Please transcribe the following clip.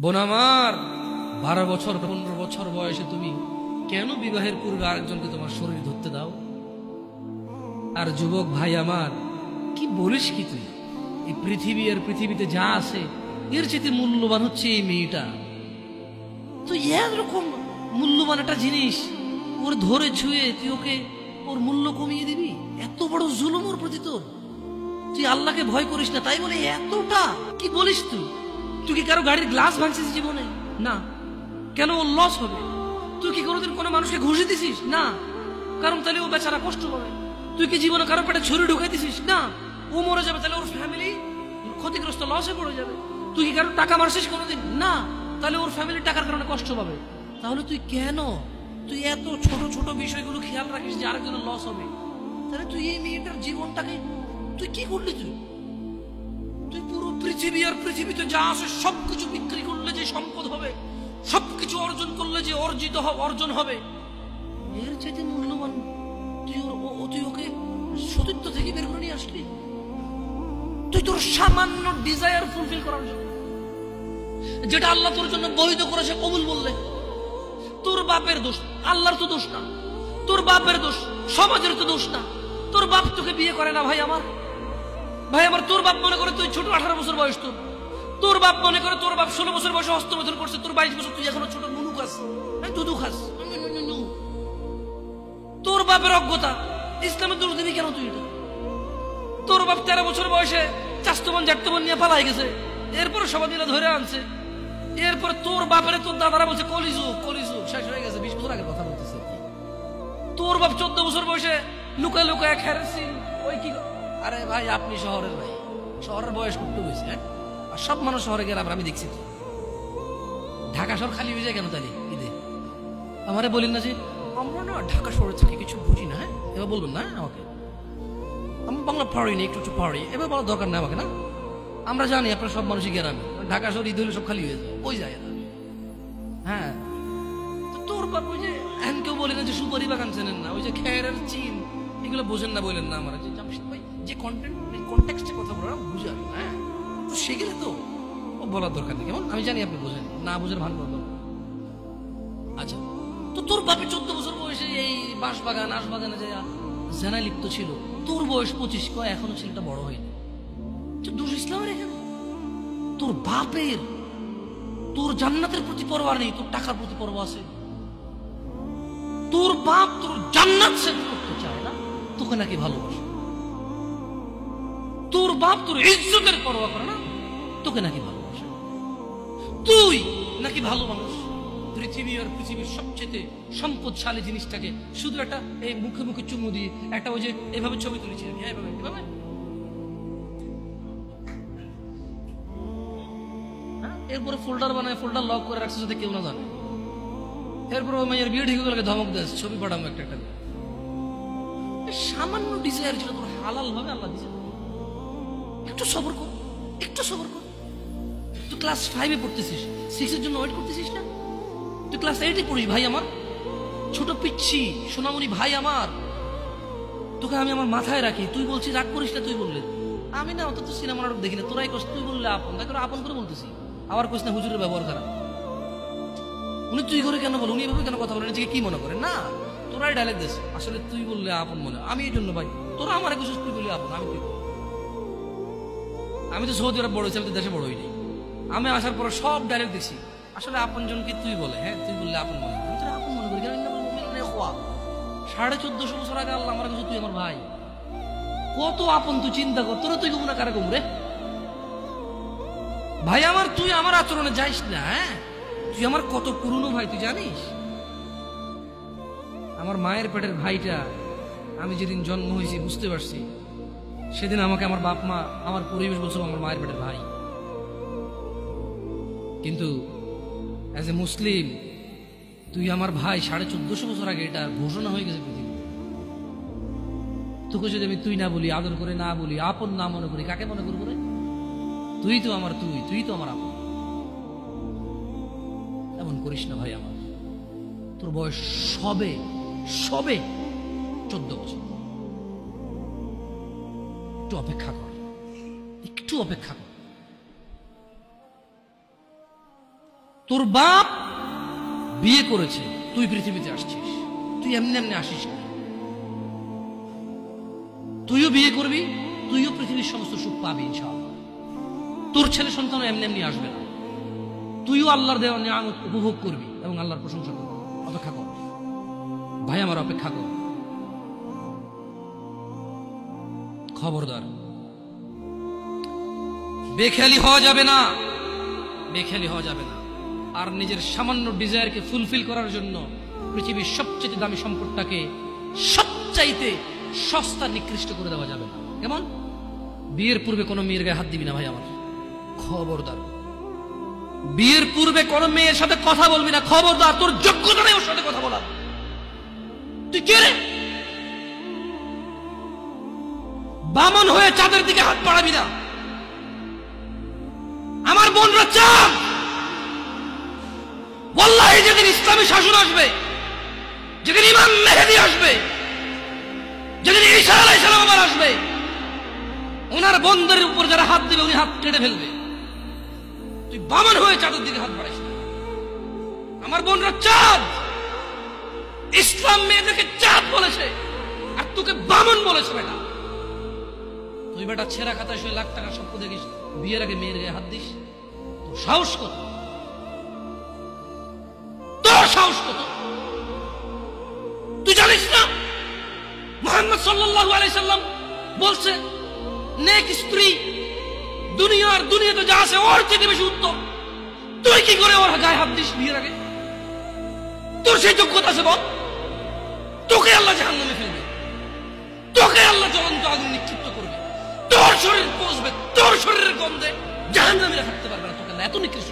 বোন আমার, 12 বছর 15 বছর বয়সে তুমি কেন বিবাহের পূর্বে আরেকজনকে তোমার শরীর ধরতে দাও? আর যুবক ভাই আমার, কি বলিস কি তুই? এই পৃথিবী আর পৃথিবীতে যা আছে এর চেয়ে মূল্যবান হচ্ছে এই মেয়েটা। তো এরকম মূল্যবান একটা জিনিস ওর ধরে ছুঁয়ে তুই ওকে ওর মূল্য কমিয়ে দিবি? এত বড় জুলুম ওর প্রতি তোর! তুই আল্লাহকে ভয় করিস না তাই বলে এতটা? কি বলিস তুই? তুই কি কারো গাড়ির গ্লাস ভাঙছিস জীবনে? না। কেন ওর লস হবে? তুই কি কোনোদিন কোনো মানুষকে ঘুষি দিছিস? না। কারণ তাহলে ও বেচারা কষ্ট পাবে। তুই কি জীবনে কারো পেটে ছুরি ঢুকাই দিছিস? না। ও মরে যাবে, তাহলে ওর ফ্যামিলি ক্ষতিগ্রস্ত, লসে পড়ে যাবে। তুই কি কারো টাকা মারছিস কোনোদিন? না। তাহলে ওর ফ্যামিলি টাকার কারণে কষ্ট পাবে। তাহলে তুই কেন তুই এত ছোট ছোট বিষয়গুলো খেয়াল রাখিস যে আরেকজনের লস হবে? তাহলে তুই এই মেয়েটার জীবনটাকে তুই কি করলি? তুই পুরো পৃথিবী আর পৃথিবীতে যা আছে সবকিছু বিক্রি করলে যে সম্পদ হবে, সবকিছু অর্জন করলে যে অর্জন হবে, এর চাইতে মূল্যবান তুই ওকে সতীত্ব থেকে বের করে নিয়ে আসলি। তুই তোর সামান্য ডিজায়ার ফুলফিল করার জন্য, যেটা আল্লাহ তোর জন্য বৈধ করেছে, কবুল বললে তোর বাপের দোষ, আল্লাহর তো দোষ না। তোর বাপের দোষ, সমাজের তো দোষ না। তোর বাপ তোকে বিয়ে করে না ভাই আমার। তোর বাপ মনে করে তুই ছোট, 18 বছর বয়স তোর বাপ মনে করে তোর বাপ 16 বছর বয়সে হস্তমৈথুন করছে, তোর 22 বছর, তুই এখনো ছোট নুনু খাস, দুধু খাস। তোর বাপের অজ্ঞতা, ইসলামের দোষ দিবি কেন তুই? এটা তোর বাপ 13 বছর বয়সে চাস্তবন জাটতবন নিয়ে পালাই গেছে, এরপরে সবাই মিলে ধরে আনছে। এরপরে তোর বাপের তোর দাদারা বলছে কলিযুগ শেষ হয়ে গেছে। 20 বছর আগের কথা বলতেছে। তোর বাপ 14 বছর বয়সে লুকায় লুকায় খেরেছি ওই কি। আরে ভাই, আপনি শহরের ভাই, শহরের বয়স করতে হয়েছে, হ্যাঁ? আর সব মানুষ শহরে গেলাম, আমি দেখছি তো ঢাকা শহর খালি হয়ে যায় কেন তাহলে ঈদে? আমারে বলেন না যে আমরা না ঢাকা শহরে থেকে কিছু বুঝি না। হ্যাঁ, এবার বলবেন না আমাকে, আমি বাংলা পারি না, একটু পারি, এবার বলার দরকার নেই আমাকে। না, আমরা জানি আপনার সব মানুষই গ্রামে, ঢাকা শহর ঈদ হলে সব খালি হয়ে যায়, ওই যায় না। হ্যাঁ, তোর বাপ ওই যে এখন কেউ বলে না যে সুপারি বাগান চেনেন না, ওই যে খেরের চিন, এগুলো বোঝেন না, বললেন না আমার যে জামশেদ ভাই যে কন্টেক্সটে কথা বলে বুঝে আসবে। হ্যাঁ, তো সেগুলো তো ও বলার দরকার নেই, কেমন? আমি জানি আপনি বোঝেন না, বোঝেন ভান করবেন। আচ্ছা, তো তোর বাপে 14 বছর বয়সে এই বাঁশবাগান আশবাগানে যে জেনায় লিপ্ত ছিল, তোর বয়স 25, এখনো ছেলেটা বড় হয়নি। দোষ ইসলামের এখানে? তোর বাপের তোর জান্নাতের প্রতি পরোয়া নেই, তোর টাকার প্রতি পরোয়া আছে। তোর বাপ তোর জান্নাত সেট করতে চায় না, তোকে নাকি ভালোবাসে। তোর বাপ তোর ইজ্জতের পরোয়া করে না, তোকে নাকি ভালোবাসে। তুই নাকি ভালো মানুষ, পৃথিবী আর পৃথিবীর সবচেয়ে সম্পদশালী জিনিসটাকে শুধু একটা এই মুখে মুখে চুমু দিয়ে একটা ওই যে এভাবে ছবি তুলেছি আমি, এভাবে এভাবে। এরপরে ফোল্ডার বানায়, ফোল্ডার লক করে রাখছে যাতে কেউ না জানে। এরপরে ওই মেয়ের বিয়ে ঠিক হয়ে ধমক দেয়, ছবি পাঠাবো একটা একটা। সামান্য ডিজায়ার যেটা তোর হালাল ভাবে আল্লাহ দিয়েছে, একটু সবর কর, একটু সবর কর। তুই ক্লাস 5-এ পড়তেছিস, 6-এর জন্য ওয়েট করতেছিস না? তুই ক্লাস 8-এ পড়িস ভাই আমার, ছোট পিচ্ছি সোনামণি ভাই আমার। তোকে আমি আমার মাথায় রাখি, তুই বলছিস রাগ করিস না। তুই বললে আমি না, অত তো সিনেমা নাটক দেখি না, তোরাই কস। তুই বললে আপন, তাকে আপন করে বলতেছি। আবার কইস না হুজুরের ব্যবহার খারাপ। উনি তুই করে কেন বল, উনি এভাবে কেন কথা বলেন, নিজেকে কি মনে করে? না, তোরাই ডায়লগ দিস। আসলে তুই বললে আপন মনে, আমি এই জন্য ভাই তোরা আমার একটু তুই বললে আপন। আমি তো সৌদি আরব বড় হয়েছি, আমি তো দেশে বড় হইনি। আমি আসার পরে সব ডায়লগ দেখছি। আসলে আপন জনকে তুই বলে, হ্যাঁ তুই বললে আপন মনে, আমি তোরা আপন মনে করি। 1450 বছর আগে আল্লাহ আমার কাছে তুই আমার ভাই, কত আপন তুই চিন্তা কর। তোরা তুই গুমরা কারা গুমরে ভাই আমার? তুই আমার আচরণে যাইস না। হ্যাঁ, তুই আমার কত পুরনো ভাই তুই জানিস? আমার মায়ের পেটের ভাইটা আমি যেদিন জন্ম হয়েছি বুঝতে পারছি, সেদিন আমাকে আমার বাপ মা, আমার পরিবেশ বলছিল আমার মায়ের পেটের ভাই। কিন্তু অ্যাজ এ মুসলিম তুই আমার ভাই 1450 বছর আগে এটা ঘোষণা হয়ে গেছে পৃথিবী। তোকে যদি আমি তুই না বলি, আদর করে না বলি, আপন না মনে করি, কাকে মনে করবো রে? তুই তো আমার তুই তো আমার আপন। এমন করিস না ভাই আমার, তোর বয়স সবে 14 বছর। একটু অপেক্ষা কর, একটু অপেক্ষা কর। তোর বাপ বিয়ে করেছে, তুই পৃথিবীতে আসছিস, তুই এমনি এমনি আসিস না। তুইও বিয়ে করবি, তুইও পৃথিবীর সমস্ত সুখ পাবি ইনশাআল্লাহ। তোর ছেলে সন্তানও এমনি এমনি আসবে না। তুইও আল্লাহর দেওয়া নিয়ামত উপভোগ করবি এবং আল্লাহর প্রশংসা করবি। অপেক্ষা কর ভাই আমার, অপেক্ষা কর। খবরদার, বেখেয়ালি হওয়া যাবে না, বেখেয়ালি হওয়া যাবে না। আর নিজের সামান্য ডিজায়ারকে ফুলফিল করার জন্য পৃথিবীর সবচেয়ে দামি সম্পদটাকে সবচাইতে সস্তা নিকৃষ্ট করে দেওয়া যাবে না। কেমন? বিয়ের পূর্বে কোনো মেয়ের গায়ে হাত দিবি না ভাই আমার, খবরদার। বিয়ের পূর্বে কোনো মেয়ের সাথে কথা বলবি না, খবরদার। তোর যোগ্যতা নেই ওর সাথে কথা বলার। তুই কে রে? বামন হয়ে চাঁদের দিকে হাত বাড়াবি না। আমার বোনরা চাঁদ। ওয়াল্লাহি যেদিন ইসলামী শাসন আসবে, যেদিন ইমাম মেহেদী আসবে, যেদিন ঈসা আলাইহিস সালাম আবার আসবে, ওনার বন্ধের উপর যারা হাত দিবে উনি হাত কেটে ফেলবে। তুই বামন হয়ে চাঁদের দিকে হাত বাড়াইস না। আমার বোনরা চাঁদ। ইসলাম মেয়েদেরকে চাঁদ বলেছে আর তোকে বামন বলেছে। বেটা তুই বেটা ছেঁড়া খাতায় শুয়ে লাখ টাকার স্বপ্ন দেখিস, বিয়ের আগে মেয়ের গায়ে হাত দিস? তোর সাহস কত? তোর সাহস কত? তুই জানিস না মুহাম্মদ সাল্লাল্লাহু আলাইহি সাল্লাম বলছে নেক স্ত্রী দুনিয়াতে যা আছে ওর থেকে বেশি উত্তম। তুই কি করে ওর গায়ে হাত দিস বিয়ের আগে? তোর সেই যোগ্যতা আছে বল? তোকে আল্লাহ জাহান্নামে ফেলবে, তোকে আল্লাহ জ্বলন্ত আগুন নিক্ষিপ্ত করবে, তোর শরীর পচবে, তোর শরীরের গন্ধে জাহান্নামীরা থাকতে পারবে না। তোকে এত নিকৃষ্ট